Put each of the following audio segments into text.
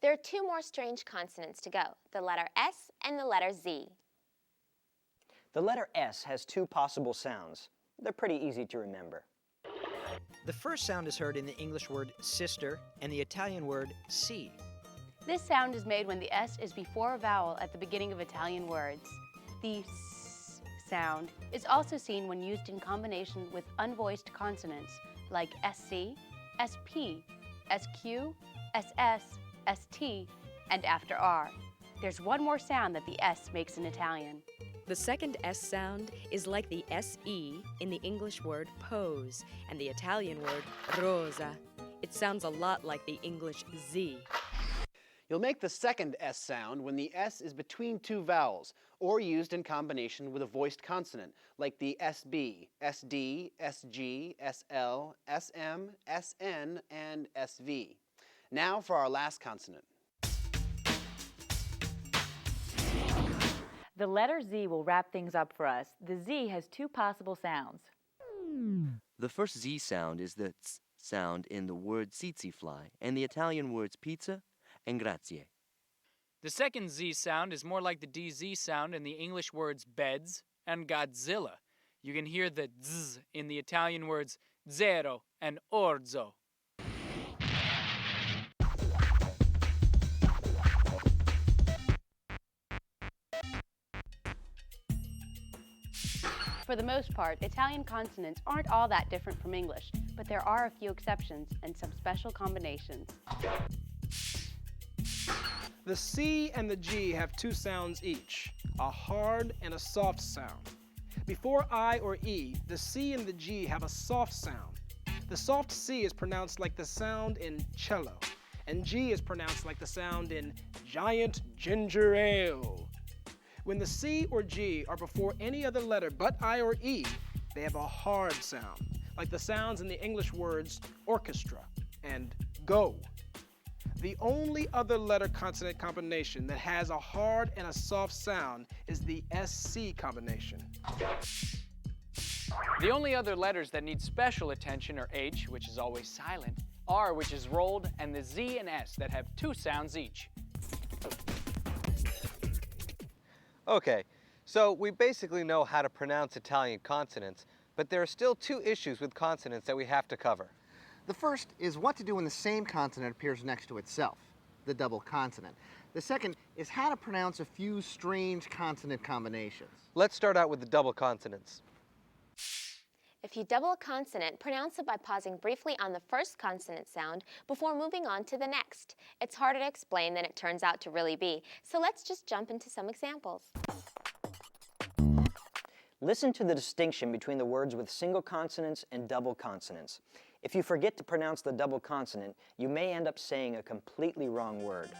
There are two more strange consonants to go, the letter S and the letter Z. The letter S has two possible sounds. They're pretty easy to remember. The first sound is heard in the English word sister and the Italian word si. This sound is made when the S is before a vowel at the beginning of Italian words. The S sound is also seen when used in combination with unvoiced consonants like SC, SP, SQ, SS, ST, and after R. There's one more sound that the S makes in Italian. The second S sound is like the SE in the English word pose and the Italian word rosa. It sounds a lot like the English Z. You'll make the second S sound when the S is between two vowels or used in combination with a voiced consonant like the SB, SD, SG, SL, SM, SN, and SV. Now for our last consonant. The letter Z will wrap things up for us. The Z has two possible sounds. The first Z sound is the ts sound in the word tsetse fly and the Italian words pizza and grazie. The second Z sound is more like the DZ sound in the English words beds and Godzilla. You can hear the Z in the Italian words zero and orzo. For the most part, Italian consonants aren't all that different from English, but there are a few exceptions and some special combinations. The C and the G have two sounds each, a hard and a soft sound. Before I or E, the C and the G have a soft sound. The soft C is pronounced like the sound in cello, and G is pronounced like the sound in giant ginger ale. When the C or G are before any other letter but I or E, they have a hard sound, like the sounds in the English words orchestra and go. The only other letter consonant combination that has a hard and a soft sound is the SC combination. The only other letters that need special attention are H, which is always silent, R, which is rolled, and the Z and S that have two sounds each. Okay, so we basically know how to pronounce Italian consonants, but there are still two issues with consonants that we have to cover. The first is what to do when the same consonant appears next to itself, the double consonant. The second is how to pronounce a few strange consonant combinations. Let's start out with the double consonants. If you double a consonant, pronounce it by pausing briefly on the first consonant sound before moving on to the next. It's harder to explain than it turns out to really be, so let's just jump into some examples. Listen to the distinction between the words with single consonants and double consonants. If you forget to pronounce the double consonant, you may end up saying a completely wrong word.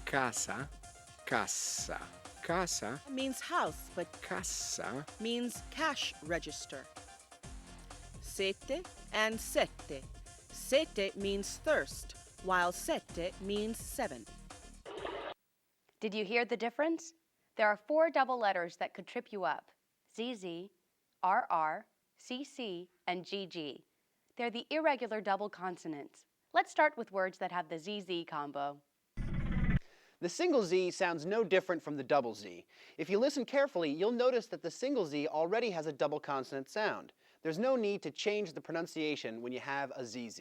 Casa, cassa. Casa means house, but cassa means cash register. Sete and sette. Sete means thirst, while sette means 7. Did you hear the difference? There are 4 double letters that could trip you up: ZZ, RR, CC, and GG. They're the irregular double consonants. Let's start with words that have the ZZ combo. The single Z sounds no different from the double Z. If you listen carefully, you'll notice that the single Z already has a double consonant sound. There's no need to change the pronunciation when you have a ZZ.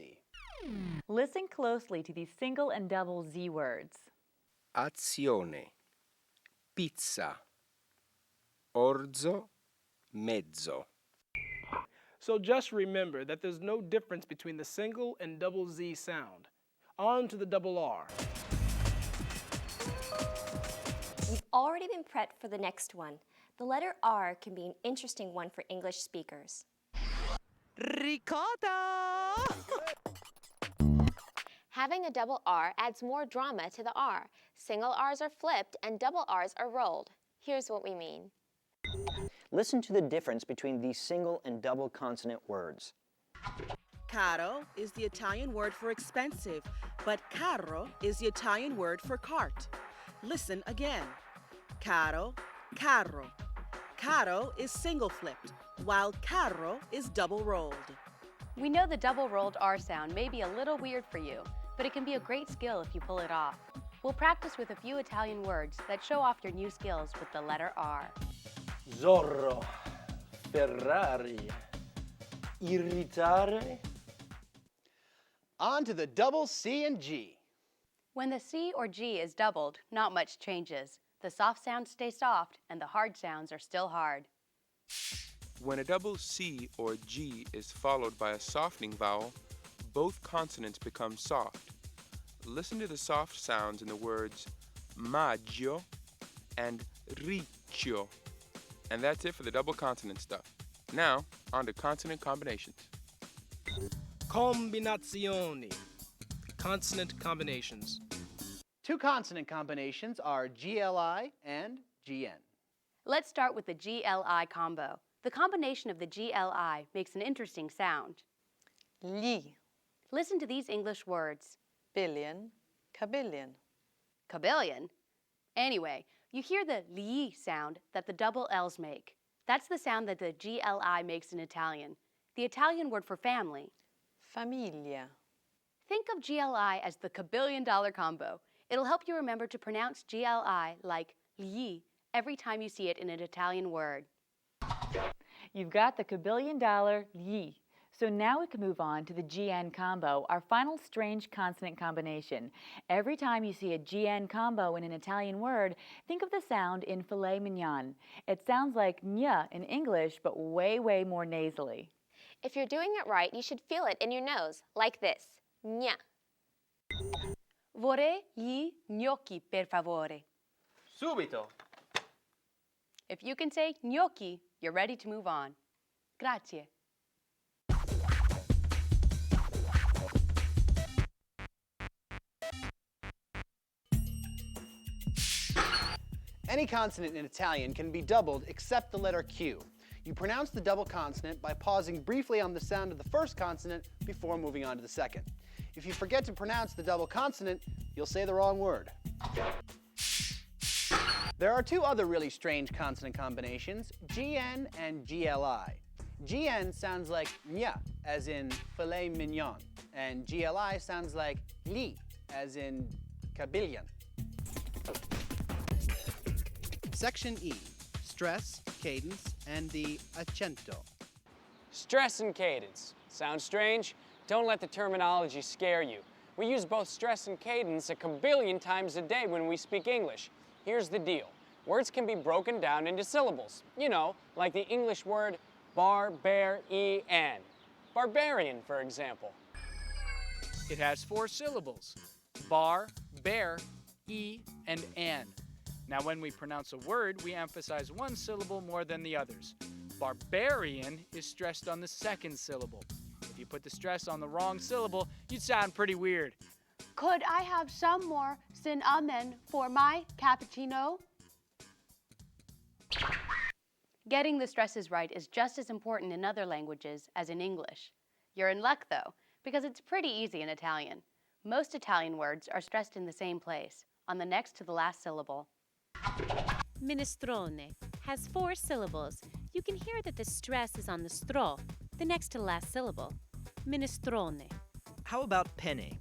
Listen closely to these single and double Z words. azione, pizza, orzo, mezzo. So just remember that there's no difference between the single and double Z sound. On to the double R. You've already been prepped for the next one. The letter R can be an interesting one for English speakers. Ricotta! Having a double R adds more drama to the R. Single R's are flipped and double R's are rolled. Here's what we mean. Listen to the difference between these single and double consonant words. Caro is the Italian word for expensive, but carro is the Italian word for cart. Listen again. Caro, carro. Caro is single flipped, while carro is double rolled. We know the double-rolled R sound may be a little weird for you, but it can be a great skill if you pull it off. We'll practice with a few Italian words that show off your new skills with the letter R. Zorro, Ferrari, irritare. On to the double C and G. When the C or G is doubled, not much changes. The soft sounds stay soft, and the hard sounds are still hard. When a double C or G is followed by a softening vowel, both consonants become soft. Listen to the soft sounds in the words maggio and riccio. And that's it for the double consonant stuff. Now, on to consonant combinations. Combinazioni. Consonant combinations. Two consonant combinations are GLI and GN. Let's start with the GLI combo. The combination of the GLI makes an interesting sound. Gli. Listen to these English words. Billion, kabillion. Kabillion? Anyway, you hear the li sound that the double L's make. That's the sound that the GLI makes in Italian. The Italian word for family. Famiglia. Think of GLI as the kabillion-dollar combo. It'll help you remember to pronounce GLI like gli every time you see it in an Italian word. You've got the kabillion-dollar gli. So now we can move on to the GN combo, our final strange consonant combination. Every time you see a GN combo in an Italian word, think of the sound in filet mignon. It sounds like nya in English, but way, way more nasally. If you're doing it right, you should feel it in your nose, like this. Gna. Vorrei gli gnocchi, per favore. Subito. If you can say gnocchi, you're ready to move on. Grazie. Any consonant in Italian can be doubled except the letter Q. You pronounce the double consonant by pausing briefly on the sound of the first consonant before moving on to the second. If you forget to pronounce the double consonant, you'll say the wrong word. There are two other really strange consonant combinations, GN and GLI. GN sounds like nya, as in filet mignon, and GLI sounds like li, as in kabillion. Section E, stress, cadence, and the accento. Stress and cadence. Sounds strange? Don't let the terminology scare you. We use both stress and cadence a kabillion times a day when we speak English. Here's the deal. Words can be broken down into syllables. You know, like the English word bar-bear-e-an. Barbarian, for example. It has 4 syllables. Bar, bear, e, and an. Now when we pronounce a word, we emphasize one syllable more than the others. Barbarian is stressed on the second syllable. If you put the stress on the wrong syllable, you'd sound pretty weird. Could I have some more cinnamon for my cappuccino? Getting the stresses right is just as important in other languages as in English. You're in luck, though, because it's pretty easy in Italian. Most Italian words are stressed in the same place, on the next to the last syllable. Minestrone has 4 syllables. You can hear that the stress is on the stro, the next to last syllable. Minestrone. How about penne?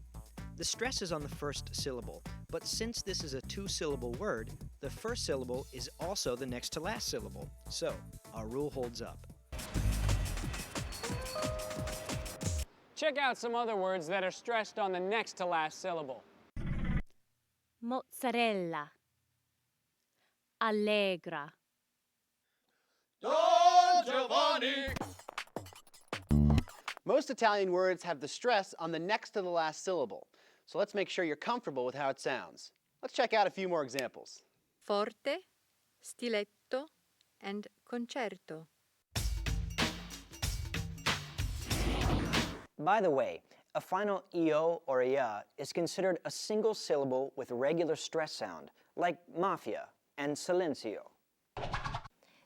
The stress is on the first syllable, but since this is a 2-syllable word, the first syllable is also the next to last syllable. So, our rule holds up. Check out some other words that are stressed on the next to last syllable. Mozzarella. Allegra. Don Giovanni! Most Italian words have the stress on the next to the last syllable. So let's make sure you're comfortable with how it sounds. Let's check out a few more examples. Forte, stiletto, and concerto. By the way, a final io or ia is considered a single syllable with regular stress sound, like mafia and silenzio.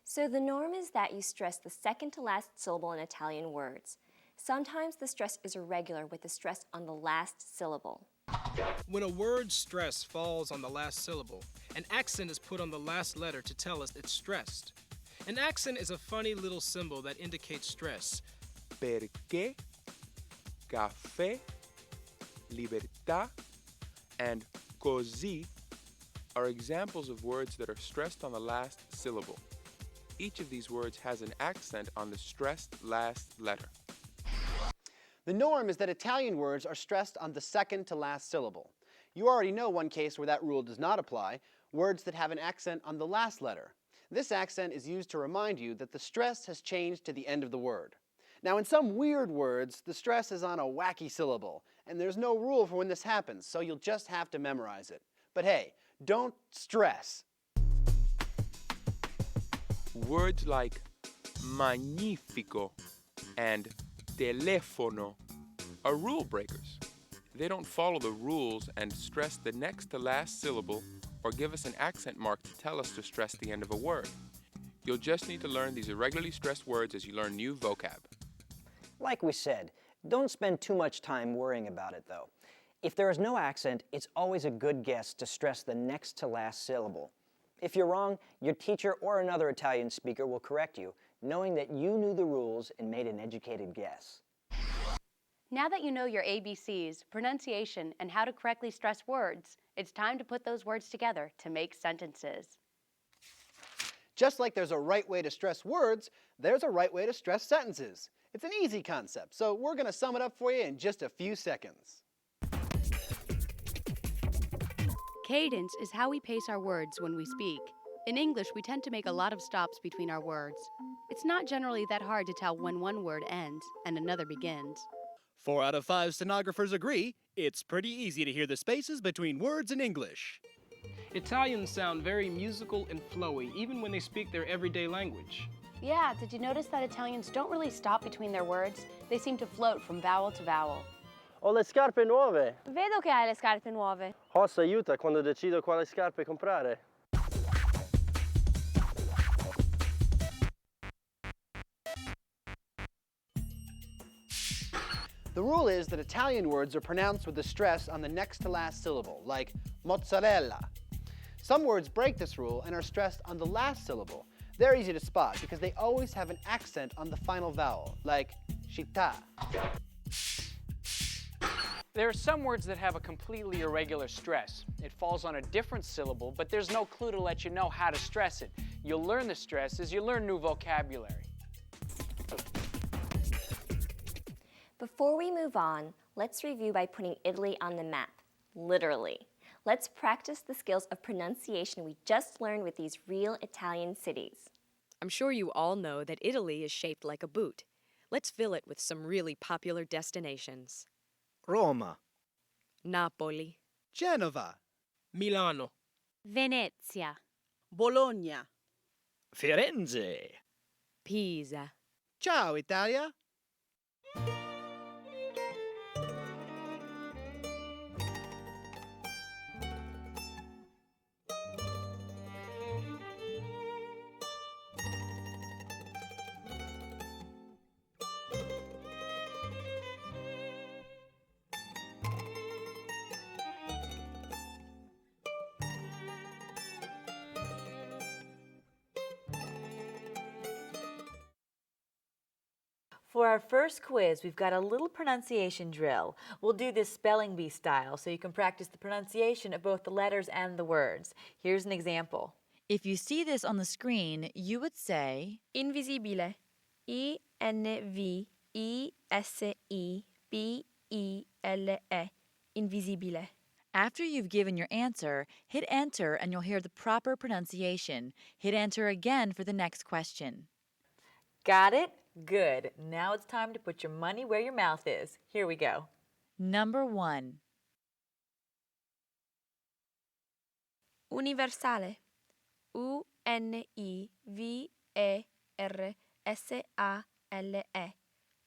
So the norm is that you stress the second to last syllable in Italian words. Sometimes the stress is irregular with the stress on the last syllable. When a word's stress falls on the last syllable, an accent is put on the last letter to tell us it's stressed. An accent is a funny little symbol that indicates stress. Perché café, libertà, and così are examples of words that are stressed on the last syllable. Each of these words has an accent on the stressed last letter. The norm is that Italian words are stressed on the second to last syllable. You already know one case where that rule does not apply, words that have an accent on the last letter. This accent is used to remind you that the stress has changed to the end of the word. Now, in some weird words, the stress is on a wacky syllable, and there's no rule for when this happens, so you'll just have to memorize it. But hey, don't stress. Words like magnifico and telefono are rule breakers. They don't follow the rules and stress the next to last syllable or give us an accent mark to tell us to stress the end of a word. You'll just need to learn these irregularly stressed words as you learn new vocab. Like we said, don't spend too much time worrying about it though. If there is no accent, it's always a good guess to stress the next to last syllable. If you're wrong, your teacher or another Italian speaker will correct you, knowing that you knew the rules and made an educated guess. Now that you know your ABCs, pronunciation, and how to correctly stress words, it's time to put those words together to make sentences. Just like there's a right way to stress words, there's a right way to stress sentences. It's an easy concept, so we're going to sum it up for you in just a few seconds. Cadence is how we pace our words when we speak. In English, we tend to make a lot of stops between our words. It's not generally that hard to tell when one word ends and another begins. 4 out of 5 stenographers agree it's pretty easy to hear the spaces between words in English. Italians sound very musical and flowy, even when they speak their everyday language. Yeah, did you notice that Italians don't really stop between their words? They seem to float from vowel to vowel. Ho le scarpe nuove. Vedo che hai le scarpe nuove. Hoss aiuta quando decido quale scarpe comprare. The rule is that Italian words are pronounced with a stress on the next to last syllable, like mozzarella. Some words break this rule and are stressed on the last syllable. They're easy to spot because they always have an accent on the final vowel, like città. There are some words that have a completely irregular stress. It falls on a different syllable, but there's no clue to let you know how to stress it. You'll learn the stress as you learn new vocabulary. Before we move on, let's review by putting Italy on the map, literally. Let's practice the skills of pronunciation we just learned with these real Italian cities. I'm sure you all know that Italy is shaped like a boot. Let's fill it with some really popular destinations. Roma, Napoli, Genova, Milano, Venezia, Bologna, Firenze. Pisa. Ciao, Italia! For our first quiz, we've got a little pronunciation drill. We'll do this spelling bee style so you can practice the pronunciation of both the letters and the words. Here's an example. If you see this on the screen, you would say Invisibile. I-N-V-I-S-I-B-I-L-E. Invisibile. After you've given your answer, hit enter and you'll hear the proper pronunciation. Hit enter again for the next question. Got it? Good. Now it's time to put your money where your mouth is. Here we go. Number 1. Universale. U-N-I-V-E-R-S-A-L-E.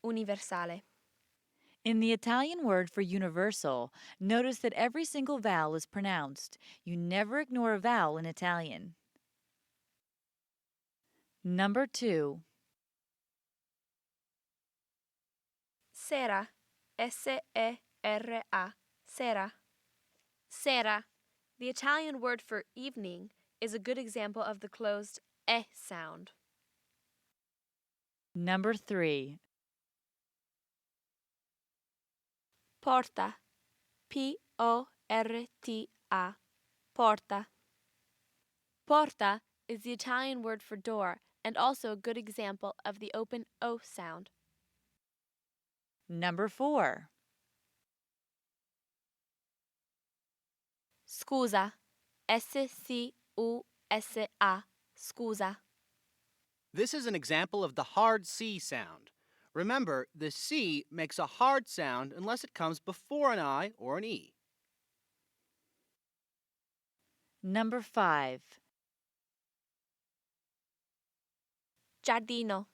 Universale. In the Italian word for universal, notice that every single vowel is pronounced. You never ignore a vowel in Italian. Number 2. Sera. S-E-R-A. Sera. Sera, the Italian word for evening, is a good example of the closed E sound. Number 3. Porta. P-O-R-T-A. Porta. Porta is the Italian word for door and also a good example of the open O sound. Number 4. Scusa. S-C-U-S-A. Scusa. This is an example of the hard C sound. Remember, the C makes a hard sound unless it comes before an I or an E. Number 5. Giardino.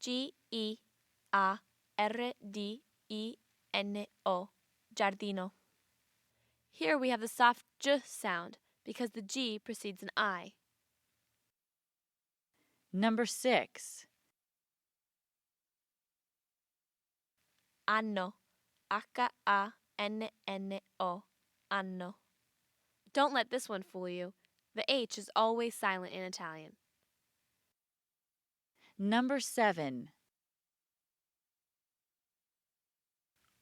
G-E-A-R-D-I-N-O. Giardino. Here we have the soft J sound because the G precedes an I. Number 6. Anno. H-A-N-N-O. Anno. Don't let this one fool you. The H is always silent in Italian. Number 7.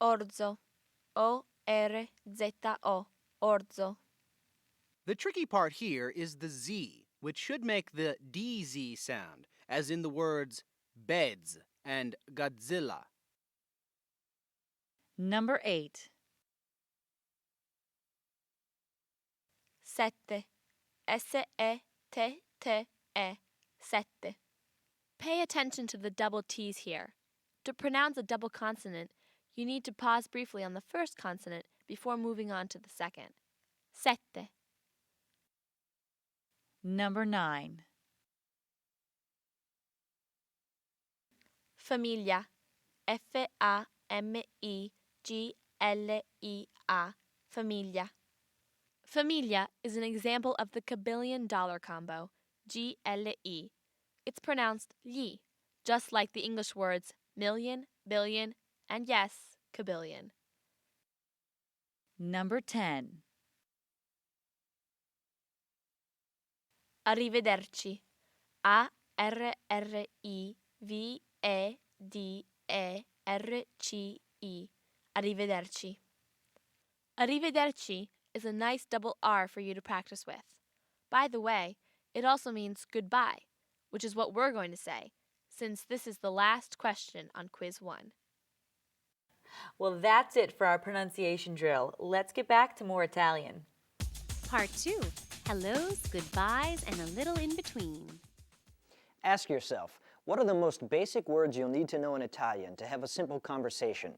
Orzo. O-R-Z-O. Orzo. The tricky part here is the Z, which should make the DZ sound, as in the words beds and Godzilla. Number 8. Sette. S-E-T-T-E. Sette. Pay attention to the double T's here. To pronounce a double consonant, you need to pause briefly on the first consonant before moving on to the second. Sette. Number 9. Famiglia. F-A-M-I-G-L-I-A. Famiglia. Famiglia is an example of the $1 combo, G-L-E. It's pronounced gli, just like the English words million, billion, and yes, kabillion. Number 10. Arrivederci. A-R-R-I-V-E-D-E-R-C-I. Arrivederci. Arrivederci is a nice double R for you to practice with. By the way, it also means goodbye, which is what we're going to say, since this is the last question on Quiz 1. Well, that's it for our pronunciation drill. Let's get back to more Italian. Part 2. Hellos, goodbyes, and a little in between. Ask yourself, what are the most basic words you'll need to know in Italian to have a simple conversation?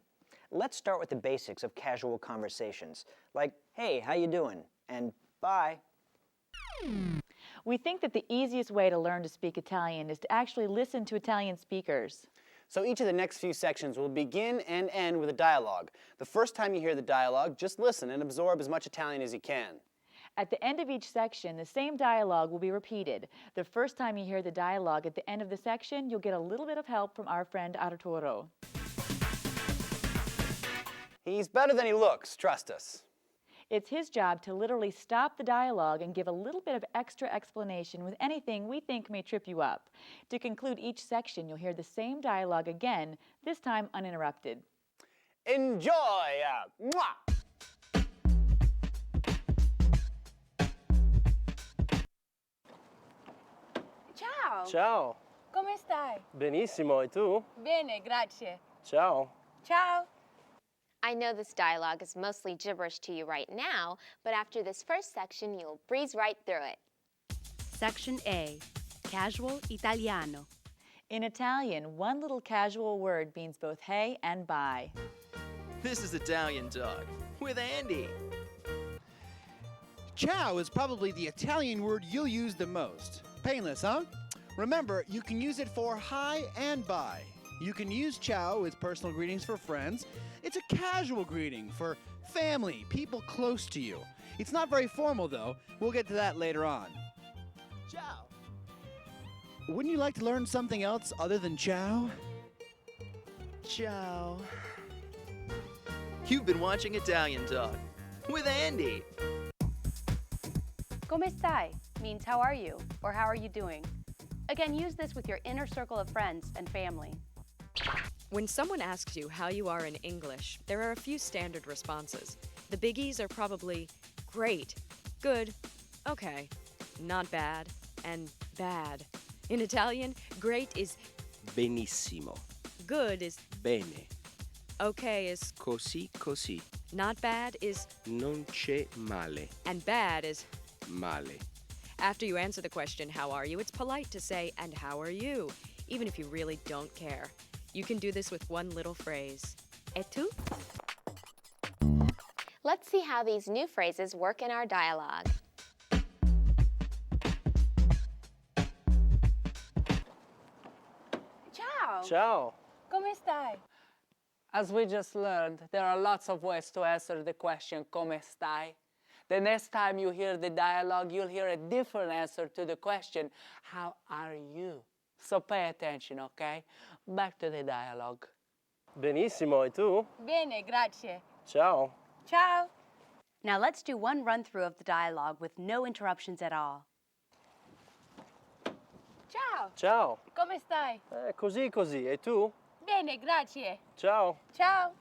Let's start with the basics of casual conversations, like, hey, how you doing? And bye. We think that the easiest way to learn to speak Italian is to actually listen to Italian speakers. So each of the next few sections will begin and end with a dialogue. The first time you hear the dialogue, just listen and absorb as much Italian as you can. At the end of each section, the same dialogue will be repeated. The first time you hear the dialogue at the end of the section, you'll get a little bit of help from our friend Arturo. He's better than he looks, trust us. It's his job to literally stop the dialogue and give a little bit of extra explanation with anything we think may trip you up. To conclude each section, you'll hear the same dialogue again, this time uninterrupted. Enjoy! Mwah! Ciao! Ciao! Come stai? Benissimo, e tu? Bene, grazie. Ciao! Ciao! I know this dialogue is mostly gibberish to you right now, but after this first section, you'll breeze right through it. Section A. Casual Italiano. In Italian, one little casual word means both hey and bye. This is Italian Talk with Andy. Ciao is probably the Italian word you'll use the most. Painless, huh? Remember, you can use it for hi and bye. You can use ciao with personal greetings for friends. It's a casual greeting for family, people close to you. It's not very formal, though. We'll get to that later on. Ciao. Wouldn't you like to learn something else other than ciao? Ciao. You've been watching Italian Talk with Andy. Come stai means how are you or how are you doing. Again, use this with your inner circle of friends and family. When someone asks you how you are in English, there are a few standard responses. The biggies are probably great, good, okay, not bad, and bad. In Italian, great is benissimo, good is bene, okay is così così, not bad is non c'è male, and bad is male. After you answer the question, how are you, it's polite to say, and how are you, even if you really don't care. You can do this with one little phrase. Ehi tu? Let's see how these new phrases work in our dialogue. Ciao! Ciao. Come stai? As we just learned, there are lots of ways to answer the question, come stai? The next time you hear the dialogue, you'll hear a different answer to the question, how are you? So pay attention, okay? Back to the dialogue. Benissimo, e tu? Bene, grazie. Ciao. Ciao! Now let's do one run-through of the dialogue with no interruptions at all. Ciao! Ciao. Come stai? Così così, e tu? Bene, grazie. Ciao. Ciao!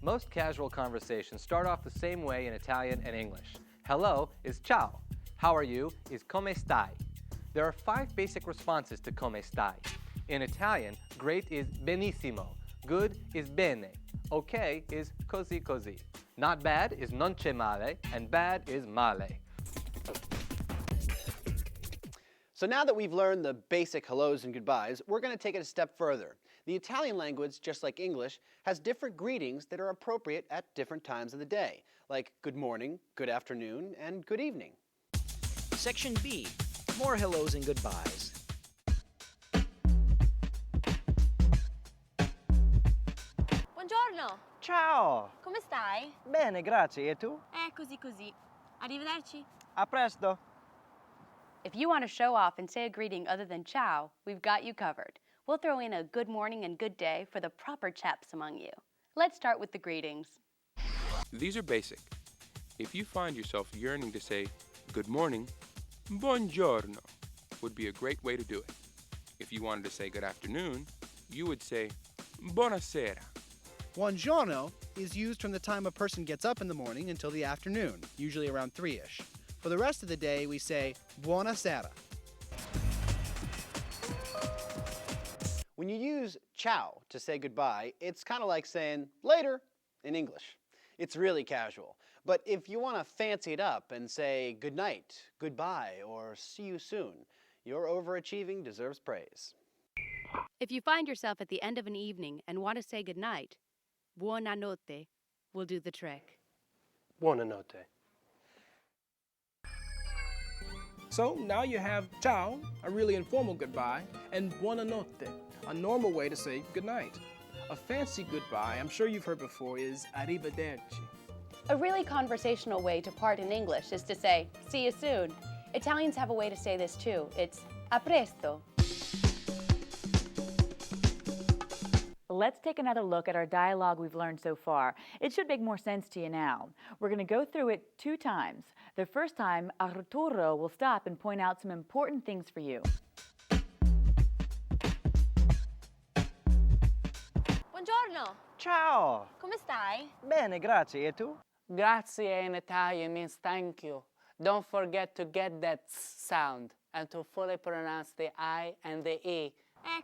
Most casual conversations start off the same way in Italian and English. Hello is ciao. How are you is come stai. There are 5 basic responses to come stai. In Italian, great is benissimo, good is bene, okay is così così. Not bad is non c'è male, and bad is male. So now that we've learned the basic hellos and goodbyes, we're going to take it a step further. The Italian language, just like English, has different greetings that are appropriate at different times of the day, like good morning, good afternoon, and good evening. Section B, more hellos and goodbyes. Buongiorno! Ciao! Come stai? Bene, grazie. E tu? Così così. Arrivederci. A presto. If you want to show off and say a greeting other than ciao, we've got you covered. We'll throw in a good morning and good day for the proper chaps among you. Let's start with the greetings. These are basic. If you find yourself yearning to say good morning, buongiorno would be a great way to do it. If you wanted to say good afternoon, you would say buonasera. Buongiorno is used from the time a person gets up in the morning until the afternoon, usually around 3-ish. For the rest of the day, we say buonasera. When you use ciao to say goodbye, it's kind of like saying later in English. It's really casual. But if you want to fancy it up and say good night, goodbye, or see you soon, your overachieving deserves praise. If you find yourself at the end of an evening and want to say goodnight, buonanotte will do the trick. Buonanotte. So now you have ciao, a really informal goodbye, and buonanotte, a normal way to say goodnight. A fancy goodbye, I'm sure you've heard before, is arrivederci. A really conversational way to part in English is to say, see you soon. Italians have a way to say this too. It's a presto. Let's take another look at our dialogue we've learned so far. It should make more sense to you now. We're going to go through it 2 times. The first time, Arturo will stop and point out some important things for you. Buongiorno! Ciao! Come stai? Bene, grazie. E tu? Grazie in Italian means thank you. Don't forget to get that s sound and to fully pronounce the I and the E.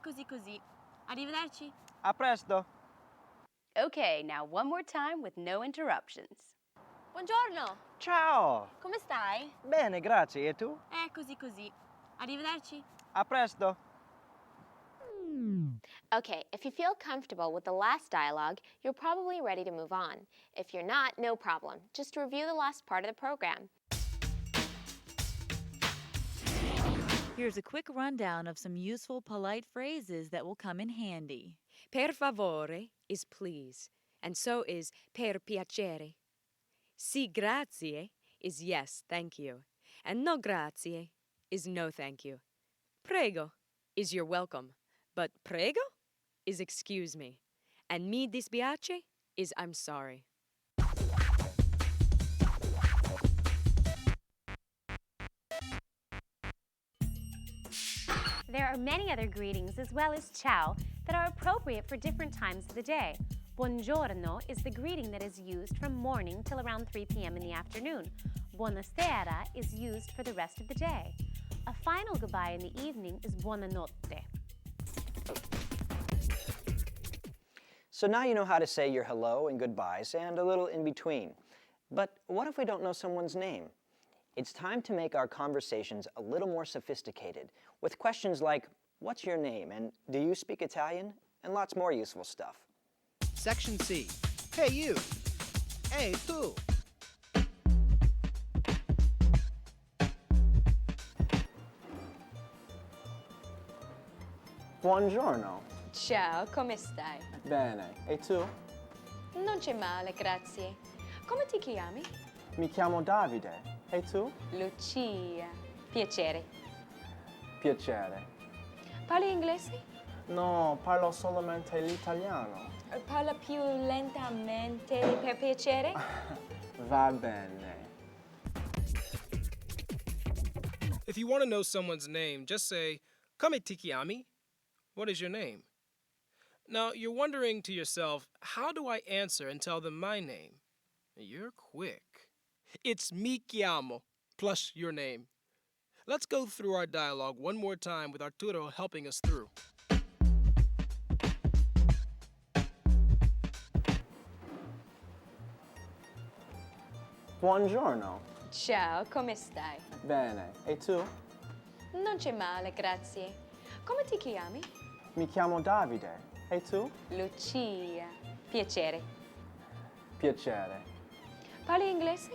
Così così. Arrivederci. A presto. Okay, now one more time with no interruptions. Buongiorno! Ciao! Come stai? Bene, grazie. E tu? Così così. Arrivederci. A presto. Okay, if you feel comfortable with the last dialogue, you're probably ready to move on. If you're not, no problem. Just review the last part of the program. Here's a quick rundown of some useful polite phrases that will come in handy. Per favore is please, and so is per piacere. Si grazie is yes, thank you, and no grazie is no thank you. Prego is you're welcome, but prego is excuse me, and mi dispiace is I'm sorry. There are many other greetings as well as ciao that are appropriate for different times of the day. Buongiorno is the greeting that is used from morning till around 3 p.m. in the afternoon. Buonasera is used for the rest of the day. A final goodbye in the evening is buonanotte. So now you know how to say your hello and goodbyes and a little in between. But what if we don't know someone's name? It's time to make our conversations a little more sophisticated with questions like, what's your name? And do you speak Italian? And lots more useful stuff. Section C. Hey you. Ehi Tu. Buongiorno. Ciao, come stai? Bene. E tu? Non c'è male, grazie. Come ti chiami? Mi chiamo Davide. E tu? Lucia. Piacere. Piacere. Parli inglese? No, parlo solamente l'italiano. Parla più lentamente, per piacere? Va bene. If you want to know someone's name, just say, Come ti chiami? What is your name? Now, you're wondering to yourself, how do I answer and tell them my name? You're quick. It's mi chiamo, plus your name. Let's go through our dialogue one more time with Arturo helping us through. Buongiorno. Ciao, come stai? Bene. E tu? Non c'è male, grazie. Come ti chiami? Mi chiamo Davide. E tu? Lucia. Piacere. Piacere. Parli inglese?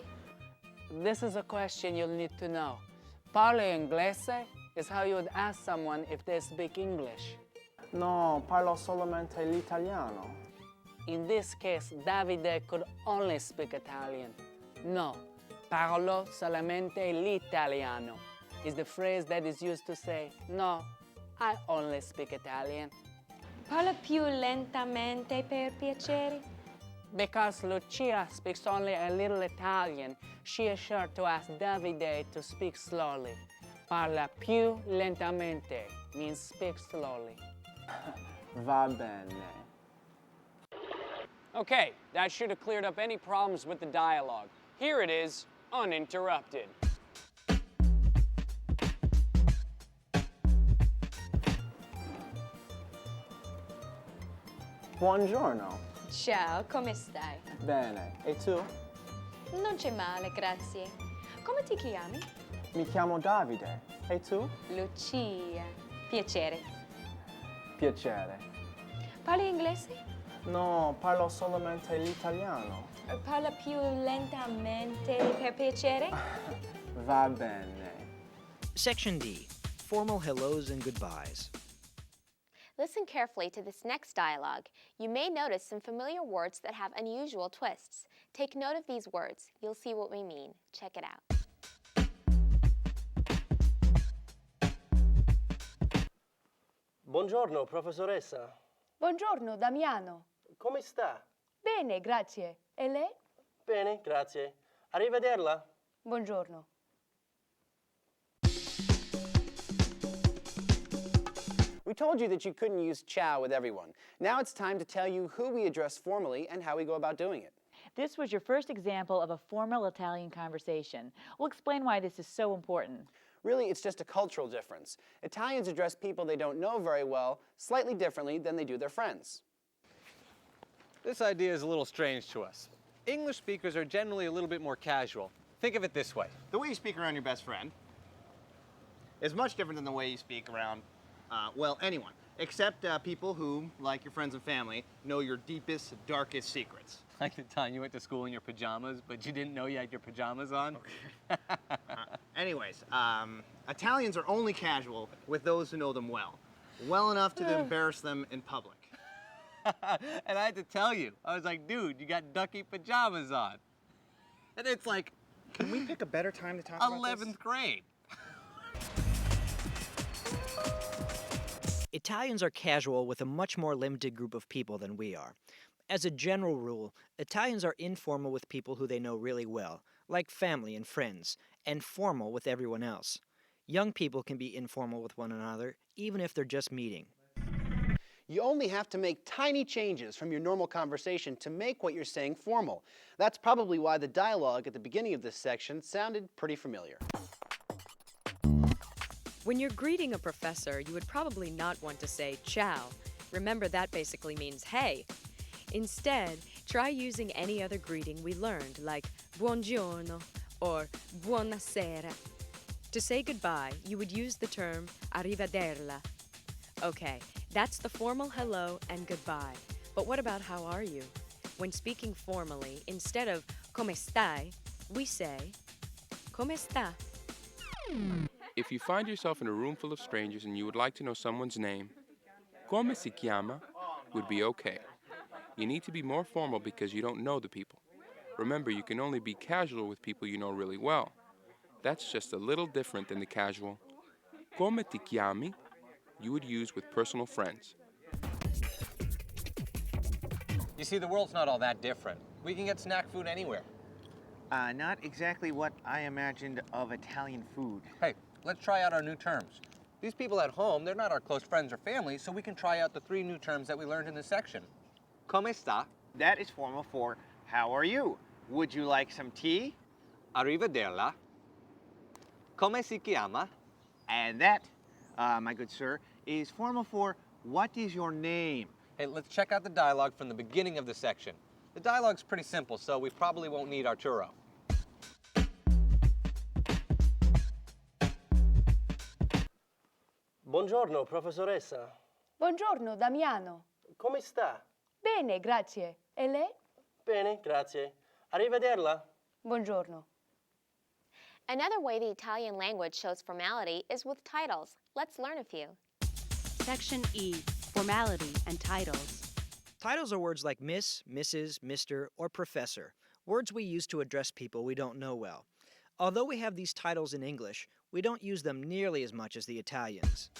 This is a question you'll need to know. Parlo inglese is how you would ask someone if they speak English. No, parlo solamente l'italiano. In this case, Davide could only speak Italian. No, parlo solamente l'italiano is the phrase that is used to say, no, I only speak Italian. Parla più lentamente, per piacere? Because Lucia speaks only a little Italian, she is sure to ask Davide to speak slowly. Parla più lentamente means speak slowly. Va bene. Okay, that should have cleared up any problems with the dialogue. Here it is, uninterrupted. Buongiorno. Ciao, come stai? Bene. E tu? Non c'è male, grazie. Come ti chiami? Mi chiamo Davide. E tu? Lucia. Piacere. Piacere. Parli inglese? No, parlo solamente l'italiano. Parla più lentamente, per piacere? Va bene. Section D. Formal hellos and goodbyes. Listen carefully to this next dialogue. You may notice some familiar words that have unusual twists. Take note of these words. You'll see what we mean. Check it out. Buongiorno, professoressa. Buongiorno, Damiano. Come sta? Bene, grazie. E lei? Bene, grazie. Arrivederla. Buongiorno. We told you that you couldn't use ciao with everyone. Now it's time to tell you who we address formally and how we go about doing it. This was your first example of a formal Italian conversation. We'll explain why this is so important. Really, it's just a cultural difference. Italians address people they don't know very well slightly differently than they do their friends. This idea is a little strange to us. English speakers are generally a little bit more casual. Think of it this way. The way you speak around your best friend is much different than the way you speak around, well, anyone, except people who, like your friends and family, know your deepest, darkest secrets. Like the time you went to school in your pajamas, but you didn't know you had your pajamas on? Anyways, Italians are only casual with those who know them well enough to embarrass them in public. And I had to tell you, I was like, dude, you got ducky pajamas on. And it's like, can we pick a better time to talk about this? 11th grade. Italians are casual with a much more limited group of people than we are. As a general rule, Italians are informal with people who they know really well, like family and friends, and formal with everyone else. Young people can be informal with one another, even if they're just meeting. You only have to make tiny changes from your normal conversation to make what you're saying formal. That's probably why the dialogue at the beginning of this section sounded pretty familiar. When you're greeting a professor, you would probably not want to say ciao. Remember, that basically means hey. Instead, try using any other greeting we learned, like buongiorno or buonasera. To say goodbye, you would use the term arrivederla. Okay, that's the formal hello and goodbye. But what about how are you? When speaking formally, instead of come stai, we say come sta. If you find yourself in a room full of strangers and you would like to know someone's name, come si chiama would be okay. You need to be more formal because you don't know the people. Remember, you can only be casual with people you know really well. That's just a little different than the casual come ti chiami you would use with personal friends. You see, the world's not all that different. We can get snack food anywhere. Not exactly what I imagined of Italian food. Hey, let's try out our new terms. These people at home, they're not our close friends or family, so we can try out the 3 new terms that we learned in this section. Come sta? That is formal for how are you? Would you like some tea? Arrivederla. Come si chiama? And that, my good sir, is formal for what is your name? Hey, let's check out the dialogue from the beginning of the section. The dialogue's pretty simple, so we probably won't need Arturo. Buongiorno, professoressa. Buongiorno, Damiano. Come sta? Bene, grazie. E lei? Bene, grazie. Arrivederla. Buongiorno. Another way the Italian language shows formality is with titles. Let's learn a few. Section E, formality and titles. Titles are words like Miss, Mrs., Mr., or Professor, words we use to address people we don't know well. Although we have these titles in English, we don't use them nearly as much as the Italians.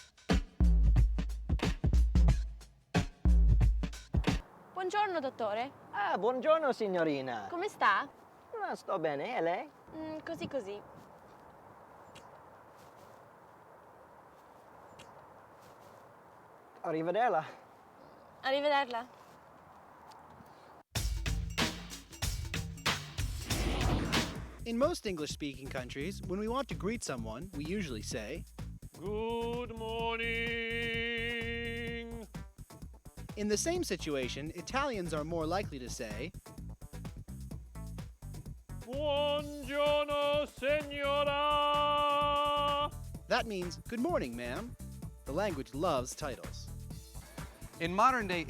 Buongiorno, dottore. Ah, buongiorno signorina. Come sta? Sto bene, e lei? Così così. Arrivederla. Arrivederla. In most English-speaking countries, when we want to greet someone, we usually say, Good morning. In the same situation, Italians are more likely to say, Buongiorno, signora. That means, good morning, ma'am. The language loves titles. In modern day